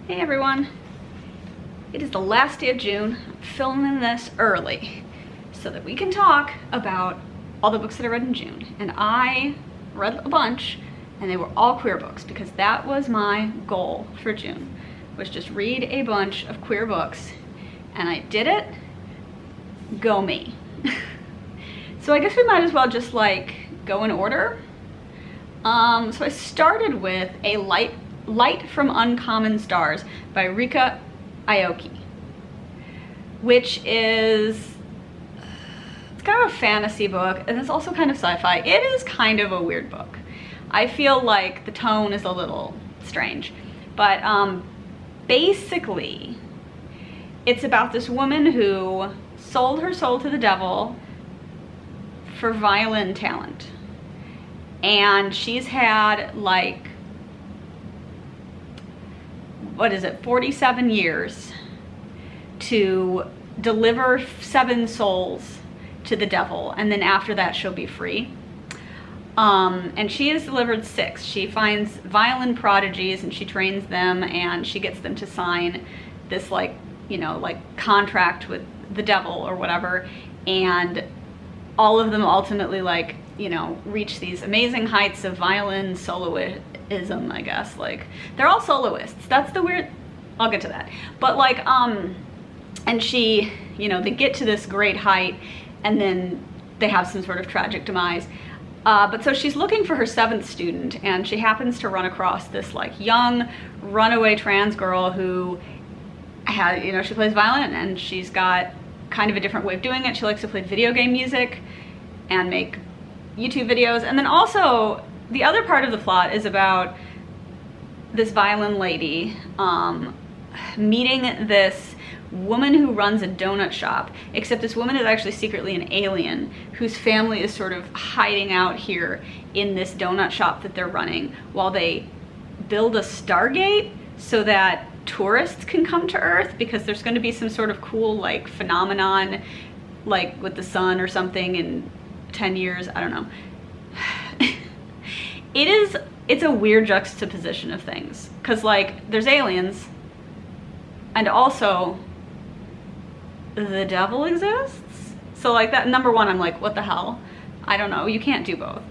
Hey everyone, it is the last day of June. I'm filming this early so that we can talk about all the books that I read in June. And I read a bunch and they were all queer books because that was my goal for June, was just read a bunch of queer books, and I did it. Go me. So I guess we might as well just like go in order. So I started with a Light from Uncommon Stars by Rika Aoki, which is, it's kind of a fantasy book and it's also kind of sci-fi. It is kind of a weird book. I feel like the tone is a little strange, but basically it's about this woman who sold her soul to the devil for violin talent. And she's had like, what is it, 47 years to deliver 7 souls to the devil, and then after that she'll be free. And she has delivered 6. She finds violin prodigies and she trains them and she gets them to sign this like, you know, like contract with the devil or whatever, and all of them ultimately, like, you know, reach these amazing heights of violin soloism, I guess. Like, they're all soloists. That's the weird, I'll get to that. But like, and she, you know, they get to this great height and then they have some sort of tragic demise. But so she's looking for her 7th student, and she happens to run across this like young runaway trans girl who had, you know, she plays violin and she's got kind of a different way of doing it. She likes to play video game music and make YouTube videos. And then also the other part of the plot is about this violin lady meeting this woman who runs a donut shop, except this woman is actually secretly an alien whose family is sort of hiding out here in this donut shop that they're running while they build a Stargate so that tourists can come to Earth, because there's going to be some sort of cool like phenomenon like with the sun or something in 10 years. I don't know. It's a weird juxtaposition of things, because like there's aliens and also the devil exists. So like that, number one, I'm like, what the hell? I don't know, you can't do both.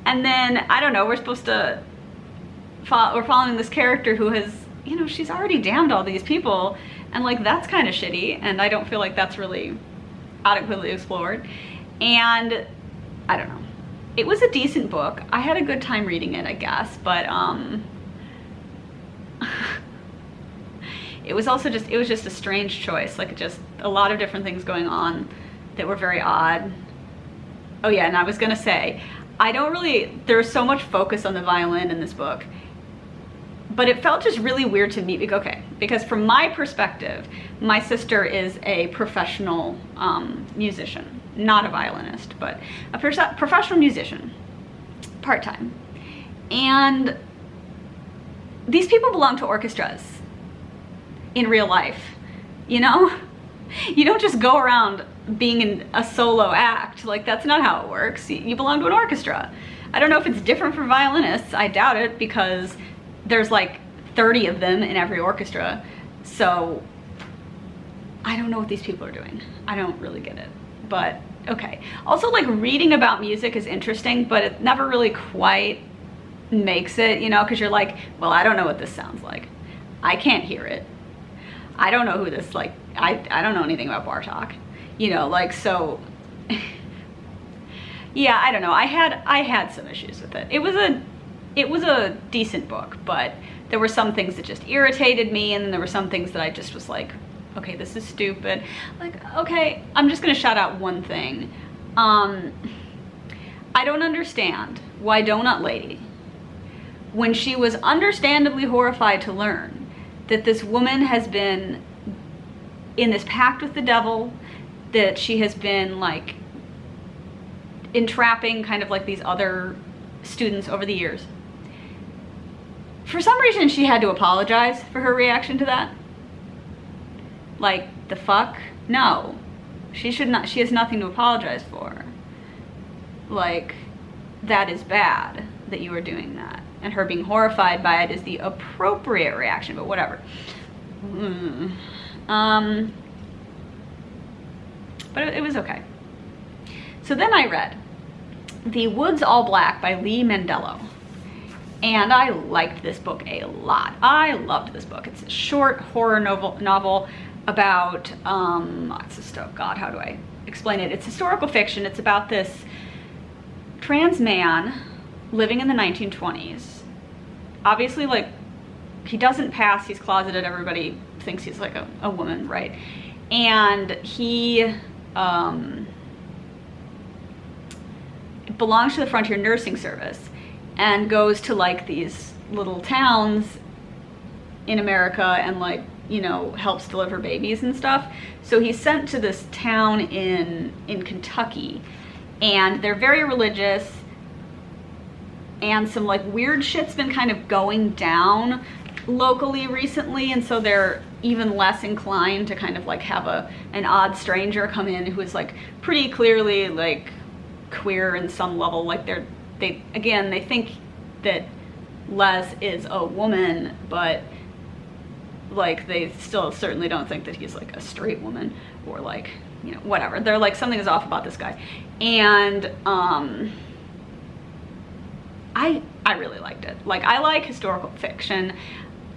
And then I don't know, we're supposed to we're following this character who has, you know, she's already damned all these people, and like that's kind of shitty, and I don't feel like that's really adequately explored. And I don't know, it was a decent book. I had a good time reading it, I guess, but it was also just, it was just a strange choice, like just a lot of different things going on that were very odd. Oh yeah, and I was gonna say, I don't really, there's so much focus on the violin in this book, but it felt just really weird to me. Okay, because from my perspective, my sister is a professional musician, not a violinist, but a professional musician, part-time. And these people belong to orchestras in real life, you know? You don't just go around being in a solo act. Like, that's not how it works. You belong to an orchestra. I don't know if it's different for violinists. I doubt it, because there's like 30 of them in every orchestra. So I don't know what these people are doing. I don't really get it, but okay. Also, like, reading about music is interesting, but it never really quite makes it, you know, because you're like, well, I don't know what this sounds like. I can't hear it. I don't know who this, like, I don't know anything about Bartok, you know, like, so yeah, I don't know. I had some issues with it. It was a decent book, but there were some things that just irritated me, and then there were some things that I just was like, okay, this is stupid. Like, okay, I'm just gonna shout out one thing. I don't understand why Donut Lady, when she was understandably horrified to learn that this woman has been in this pact with the devil, that she has been like entrapping kind of like these other students over the years, for some reason she had to apologize for her reaction to that. Like, the fuck? No, she should not. She has nothing to apologize for. Like, that is bad that you are doing that. and her being horrified by it is the appropriate reaction, but whatever. But it was okay. So then I read The Woods All Black by Lee Mandello. And I liked this book a lot. I loved this book. It's a short horror novel about, God, how do I explain it? It's historical fiction. It's about this trans man living in the 1920s. Obviously, like, he doesn't pass, he's closeted, everybody thinks he's like a woman, right? And he belongs to the Frontier Nursing Service and goes to like these little towns in America and like, you know, helps deliver babies and stuff. So he's sent to this town in Kentucky, and they're very religious, and some like weird shit's been kind of going down locally recently, and so they're even less inclined to kind of like have an odd stranger come in who is like pretty clearly like queer in some level. Like they think that Les is a woman, but like they still certainly don't think that he's like a straight woman or like, you know, whatever. They're like, something is off about this guy. And I really liked it. Like, I like historical fiction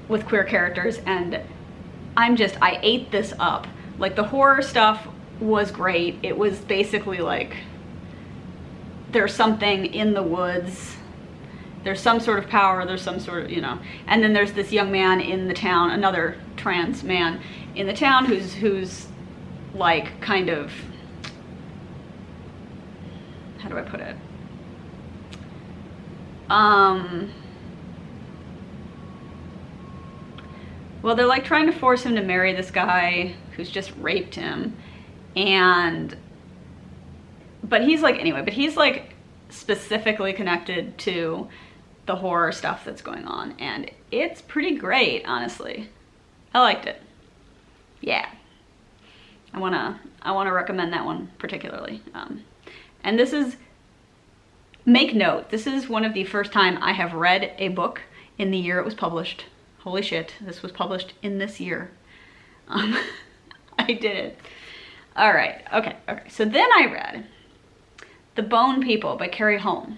with queer characters, and I ate this up. Like, the horror stuff was great. It was basically like, there's something in the woods, there's some sort of power, there's some sort of, you know, and then there's this young man in the town, another trans man in the town who's like kind of, how do I put it? Well, they're like trying to force him to marry this guy who's just raped him, but he's like specifically connected to the horror stuff that's going on, and it's pretty great, honestly. I liked it. Yeah. I wanna recommend that one particularly. And this is, make note, this is one of the first time I have read a book in the year it was published. Holy shit, this was published in this year. I did it. All right, okay. So then I read The Bone People by Carrie Holm.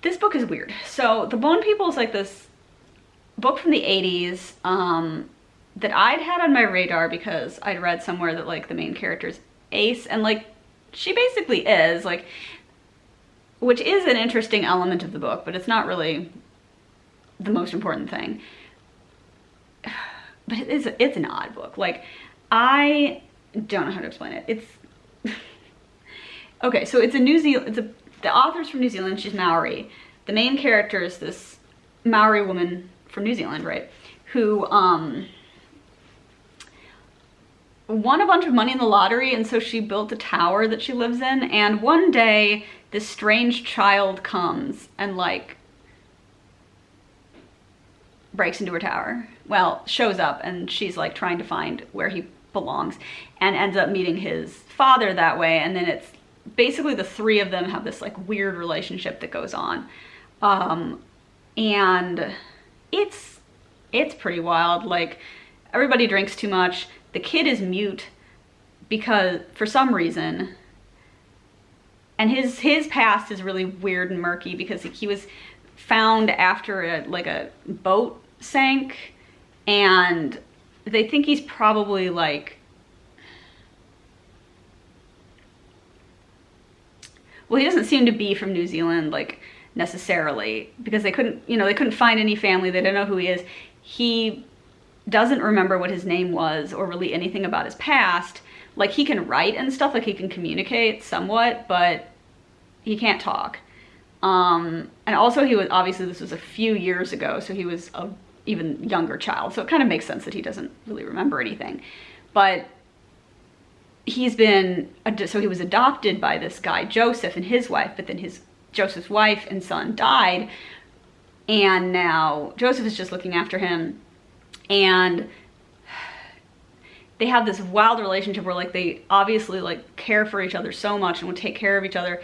This book is weird. So The Bone People is like this book from the 80s that I'd had on my radar because I'd read somewhere that like the main character's ace, and like she basically is, like, which is an interesting element of the book, but it's not really the most important thing. But it's an odd book. Like, I don't know how to explain it. It's okay, so it's the author's from New Zealand, she's Maori. The main character is this Maori woman from New Zealand, right? Who won a bunch of money in the lottery, and so she built a tower that she lives in, and one day this strange child comes and like breaks into her tower. Well, shows up, and she's like trying to find where he belongs and ends up meeting his father that way, and then it's basically the three of them have this like weird relationship that goes on. And it's pretty wild. Like, everybody drinks too much. The kid is mute because for some reason, and his past is really weird and murky because he was found after a boat sank, and they think he's probably like, well, he doesn't seem to be from New Zealand, like, necessarily, because they couldn't find any family. They don't know who he is. He doesn't remember what his name was or really anything about his past. Like, he can write and stuff, like he can communicate somewhat, but he can't talk. And also he was, obviously this was a few years ago, so he was a even younger child, so it kind of makes sense that he doesn't really remember anything. But he was adopted by this guy Joseph and his wife, but then Joseph's wife and son died, and now Joseph is just looking after him, and they have this wild relationship where like they obviously like care for each other so much and would take care of each other,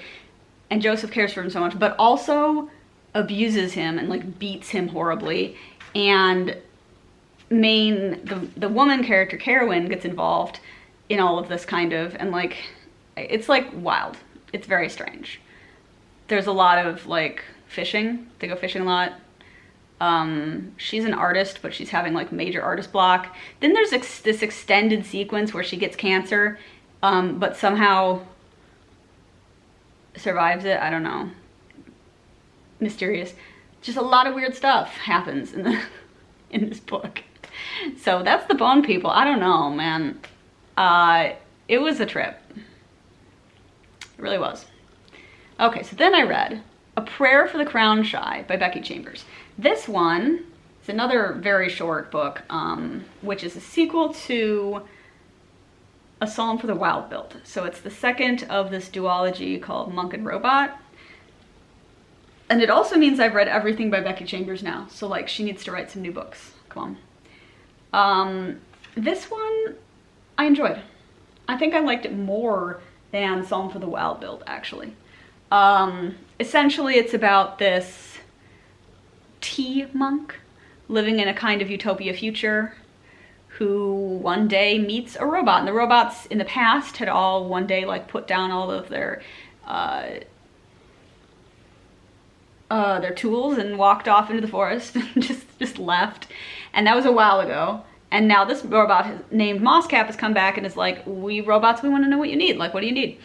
and Joseph cares for him so much, but also abuses him and like beats him horribly, and the woman character Carowin gets involved in all of this kind of, and like it's like wild. It's very strange. There's a lot of like fishing. They go fishing a lot. She's an artist, but she's having like major artist block. Then there's this extended sequence where she gets cancer, but somehow survives it. I don't know. Mysterious. Just a lot of weird stuff happens in this book. So that's The Bone People. I don't know, man. It was a trip. It really was. Okay, so then I read A Prayer for the Crown Shy by Becky Chambers. This one is another very short book, which is a sequel to A Psalm for the Wild-Built. So it's the second of this duology called Monk and Robot. And it also means I've read everything by Becky Chambers now. So like she needs to write some new books. Come on. This one I enjoyed. I think I liked it more than Psalm for the Wild-Built, actually. Essentially it's about this tea monk living in a kind of utopia future who one day meets a robot. And the robots in the past had all one day like put down all of their tools and walked off into the forest and just left. And that was a while ago. And now this robot named Mosscap has come back and is like, we robots, we want to know what you need. Like, what do you need?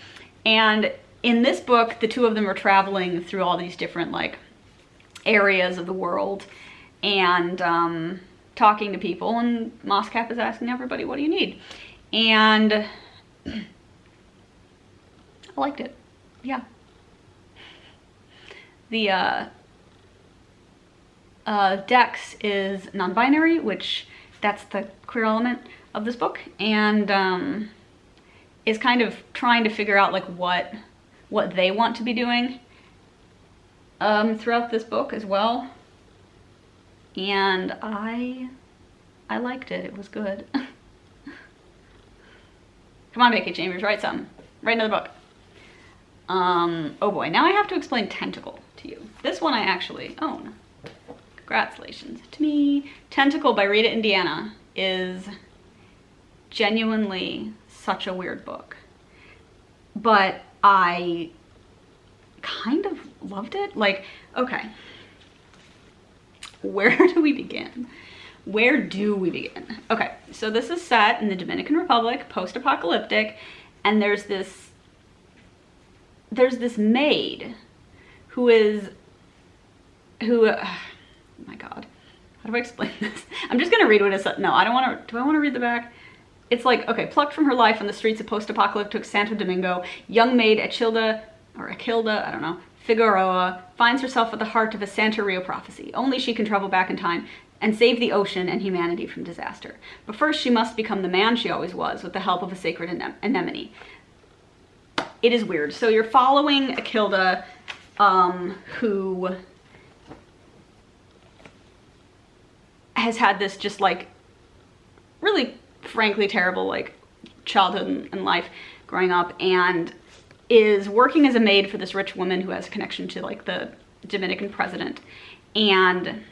And in this book, the two of them are traveling through all these different like areas of the world and talking to people, and Mosscap is asking everybody, what do you need? And I liked it. Yeah. The Dex is non-binary, which that's the queer element of this book, and is kind of trying to figure out like what they want to be doing throughout this book as well. And I liked it. It was good. Come on, Becky Chambers, write something. Write another book. Oh boy, now I have to explain Tentacle to you. This one I actually own. Congratulations to me. Tentacle by Rita Indiana is genuinely such a weird book. But I kind of loved it. Like, okay. Where do we begin? Where do we begin? Okay, so this is set in the Dominican Republic, post-apocalyptic, and there's this maid who oh my god, how do I explain this? I'm just gonna read what it said. No, I don't want to. Do I want to read the back? It's like, okay, plucked from her life on the streets of post-apocalyptic Santo Domingo, young maid Achilda, I don't know, Figueroa, finds herself at the heart of a Santeria prophecy. Only she can travel back in time and save the ocean and humanity from disaster. But first she must become the man she always was with the help of a sacred anemone. It is weird. So you're following Achilda, who has had this just like really frankly terrible like childhood and life growing up, and is working as a maid for this rich woman who has a connection to like the Dominican president. And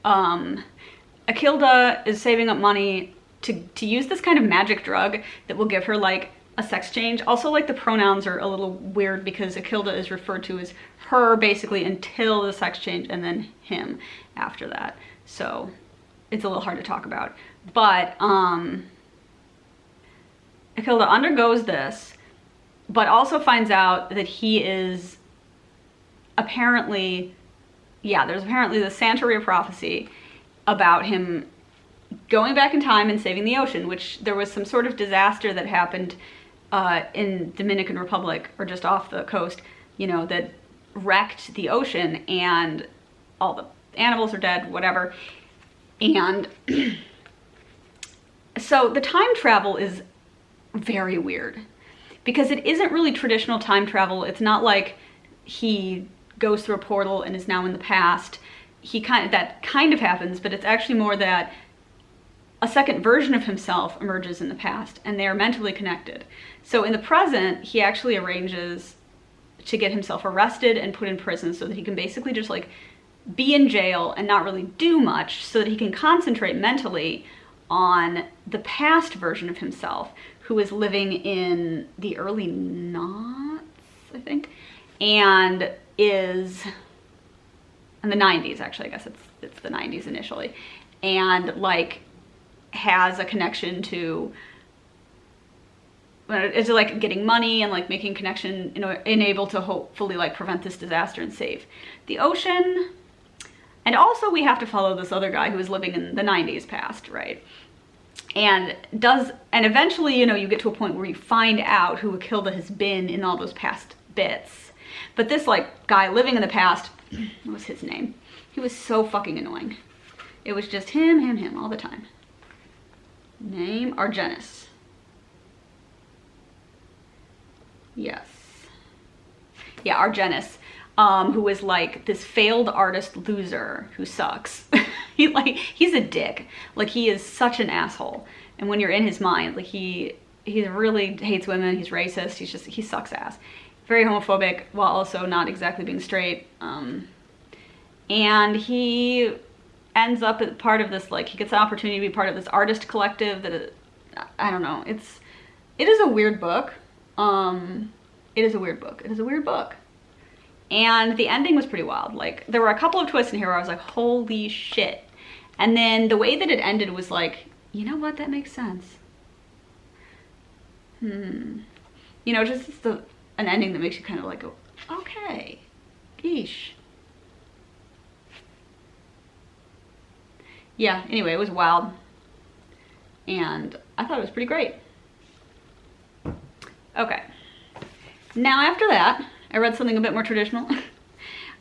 Achilda is saving up money to use this kind of magic drug that will give her like a sex change. Also, like the pronouns are a little weird because Achilda is referred to as her basically until the sex change and then him after that. So it's a little hard to talk about. But Achilda undergoes this, but also finds out that he is apparently, yeah, there's apparently the Santeria prophecy about him going back in time and saving the ocean, which there was some sort of disaster that happened in Dominican Republic or just off the coast, you know, that wrecked the ocean and all the animals are dead, whatever. And so the time travel is very weird because it isn't really traditional time travel. It's not like he goes through a portal and is now in the past. That kind of happens, but it's actually more that a second version of himself emerges in the past and they are mentally connected. So in the present, he actually arranges to get himself arrested and put in prison so that he can basically just like be in jail and not really do much, so that he can concentrate mentally on the past version of himself, who is living in the early noughts, I think, and is in the 90s, actually. I guess it's the 90s initially, and like has a connection to, it's like getting money and like making connection, you know, and able to hopefully like prevent this disaster and save the ocean. And also we have to follow this other guy who is living in the 90s past, right? And eventually, you know, you get to a point where you find out who Akilda has been in all those past bits. But this like guy living in the past, what was his name? He was so fucking annoying. It was just him all the time. Name, Argenis. Yes. Yeah, Argenis. Who is like this failed artist loser who sucks. He's a dick. Like, he is such an asshole. And when you're in his mind, like he really hates women. He's racist. He sucks ass. Very homophobic while also not exactly being straight. And he ends up as part of this, like, he gets an opportunity to be part of this artist collective that, I don't know. It is a weird book. It is a weird book. And the ending was pretty wild. Like, there were a couple of twists in here where I was like, holy shit. And then the way that it ended was like, you know what, that makes sense. You know, just an ending that makes you kind of like go, okay, yeesh. Yeah, anyway, it was wild. And I thought it was pretty great. Okay. Now after that, I read something a bit more traditional.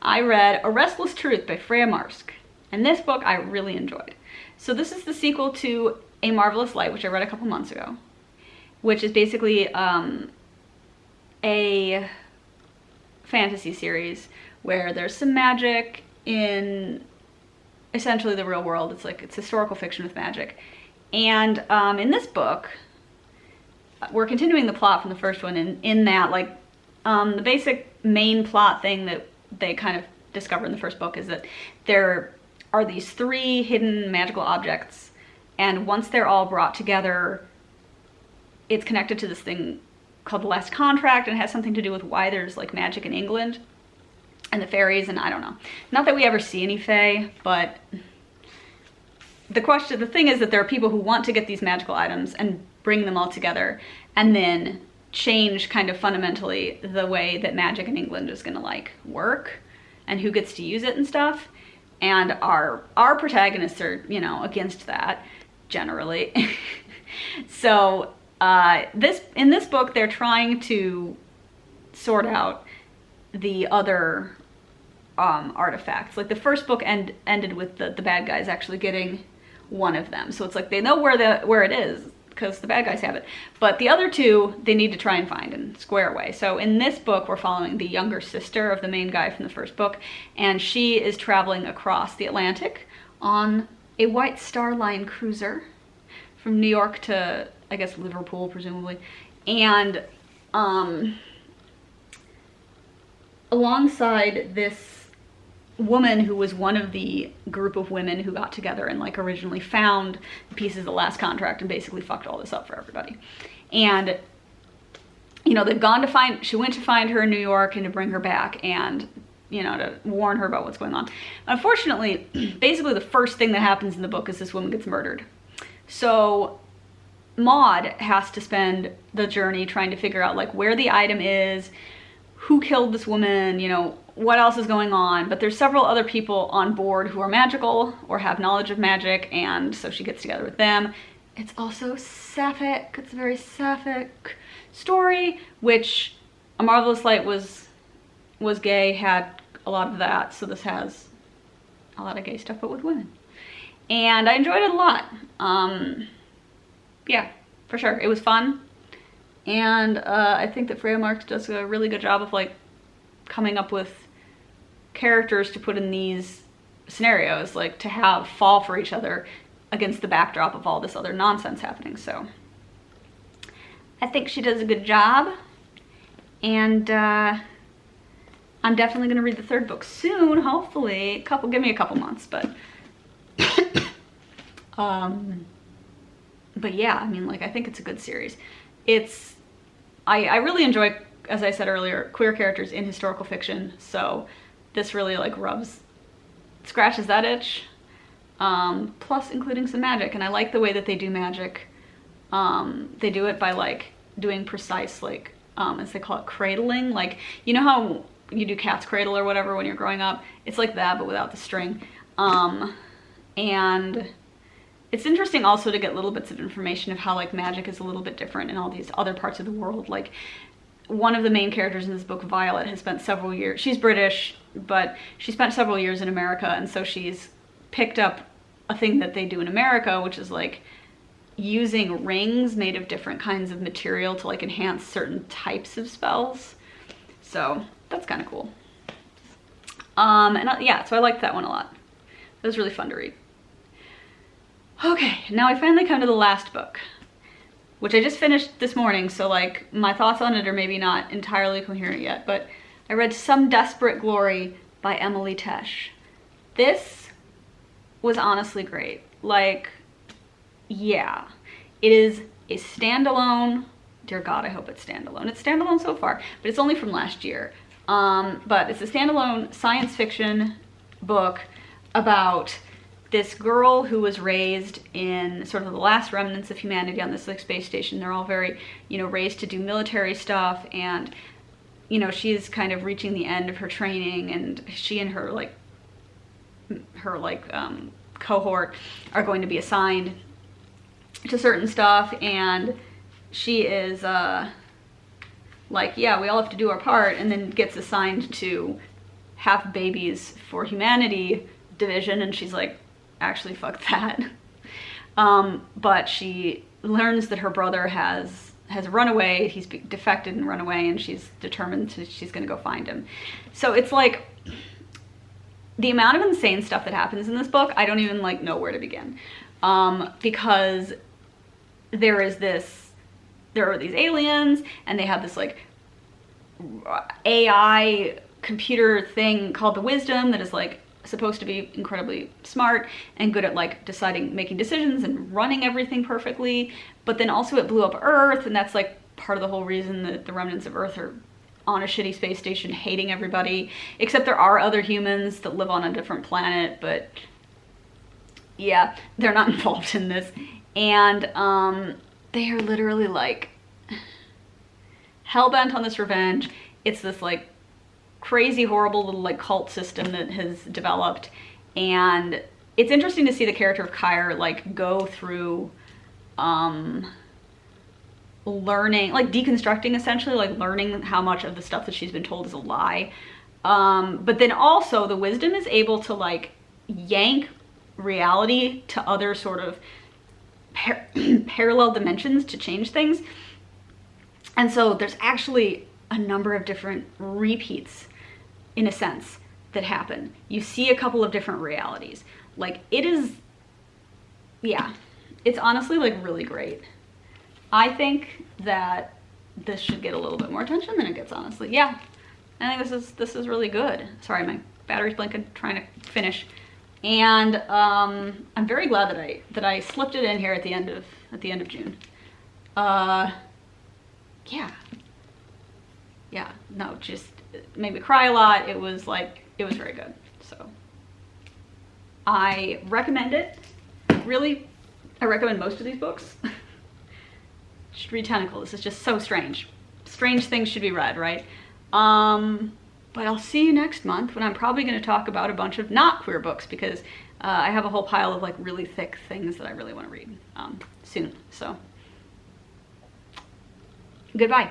I read A Restless Truth by Freya Marske. And this book I really enjoyed. So this is the sequel to A Marvelous Light, which I read a couple months ago, which is basically a fantasy series where there's some magic in essentially the real world. It's historical fiction with magic. And in this book, we're continuing the plot from the first one in that, like, the basic main plot thing that they kind of discover in the first book is that there are these 3 hidden magical objects, and once they're all brought together, it's connected to this thing called the Last Contract, and it has something to do with why there's like magic in England and the fairies, and I don't know. Not that we ever see any fae, but the thing is that there are people who want to get these magical items and bring them all together and then change kind of fundamentally the way that magic in England is gonna like work and who gets to use it and stuff. And our protagonists are, you know, against that generally. So in this book, they're trying to sort out the other artifacts. Like, the first book ended with the bad guys actually getting one of them. So it's like they know where it is because the bad guys have it. But the other 2, they need to try and find and square away. So in this book, we're following the younger sister of the main guy from the first book, and she is traveling across the Atlantic on a White Star Line cruiser from New York to, I guess, Liverpool, presumably. And alongside this woman who was one of the group of women who got together and like originally found the pieces of the Last Contract and basically fucked all this up for everybody. And, you know, she went to find her in New York and to bring her back and, you know, to warn her about what's going on. Unfortunately, basically the first thing that happens in the book is this woman gets murdered. So Maud has to spend the journey trying to figure out like where the item is, who killed this woman, you know, what else is going on. But there's several other people on board who are magical or have knowledge of magic, and so she gets together with them. It's also sapphic. It's a very sapphic story, which A Marvelous Light was gay, had a lot of that, so this has a lot of gay stuff, but with women. And I enjoyed it a lot. Yeah, for sure. It was fun. And I think that Freya Marske does a really good job of like coming up with characters to put in these scenarios, like to have fall for each other against the backdrop of all this other nonsense happening. So I think she does a good job. And I'm definitely gonna read the third book soon, hopefully. Give me a couple months, but yeah, I mean, like, I think it's a good series. I really enjoy, as I said earlier, queer characters in historical fiction, so this really like scratches that itch. Plus including some magic, and I like the way that they do magic. They do it by like doing precise, like, as they call it, cradling. Like, you know how you do cat's cradle or whatever when you're growing up? It's like that, but without the string. And it's interesting also to get little bits of information of how like magic is a little bit different in all these other parts of the world. Like, one of the main characters in this book, Violet, has spent several years, she's British, but she spent several years in America, and so she's picked up a thing that they do in America, which is like using rings made of different kinds of material to like enhance certain types of spells. So that's kind of cool. Yeah, so I liked that one a lot. It was really fun to read. Okay, now I finally come to the last book, which I just finished this morning, so like my thoughts on it are maybe not entirely coherent yet, but I read Some Desperate Glory by Emily Tesh. This was honestly great. Like, yeah, it is a standalone, dear God, I hope it's standalone. It's standalone so far, but it's only from last year. But it's a standalone science fiction book about this girl who was raised in sort of the last remnants of humanity on this like space station. They're all very, you know, raised to do military stuff, and, you know, she's kind of reaching the end of her training, and she and her cohort are going to be assigned to certain stuff, and she is like, yeah, we all have to do our part, and then gets assigned to Have Babies for Humanity division, and she's like, actually fuck that. But she learns that her brother has run away, he's defected and run away, and she's determined she's gonna go find him. So it's like, the amount of insane stuff that happens in this book, I don't even like know where to begin. Because there are these aliens, and they have this like AI computer thing called the Wisdom that is like supposed to be incredibly smart and good at like making decisions and running everything perfectly. But then also it blew up Earth, and that's like part of the whole reason that the remnants of Earth are on a shitty space station hating everybody, except there are other humans that live on a different planet, but yeah, they're not involved in this. And they are literally like hell-bent on this revenge. It's this like crazy, horrible little like cult system that has developed, and it's interesting to see the character of Kyra like go through learning, like deconstructing, essentially, like learning how much of the stuff that she's been told is a lie. But then also the Wisdom is able to like yank reality to other sort of parallel dimensions to change things. And so there's actually a number of different repeats, in a sense, that happen. You see a couple of different realities. Like, it is, yeah, it's honestly like really great. I think that this should get a little bit more attention than it gets, honestly. Yeah, I think this is really good. Sorry, my battery's blinking, trying to finish. And I'm very glad that I slipped it in here at the end of June. Yeah, no, just made me cry a lot. It was very good. So I recommend it. Really, I recommend most of these books. Just read Tentacle. This is just so strange. Strange things should be read, right? But I'll see you next month when I'm probably going to talk about a bunch of not queer books, because I have a whole pile of like really thick things that I really want to read soon. So goodbye.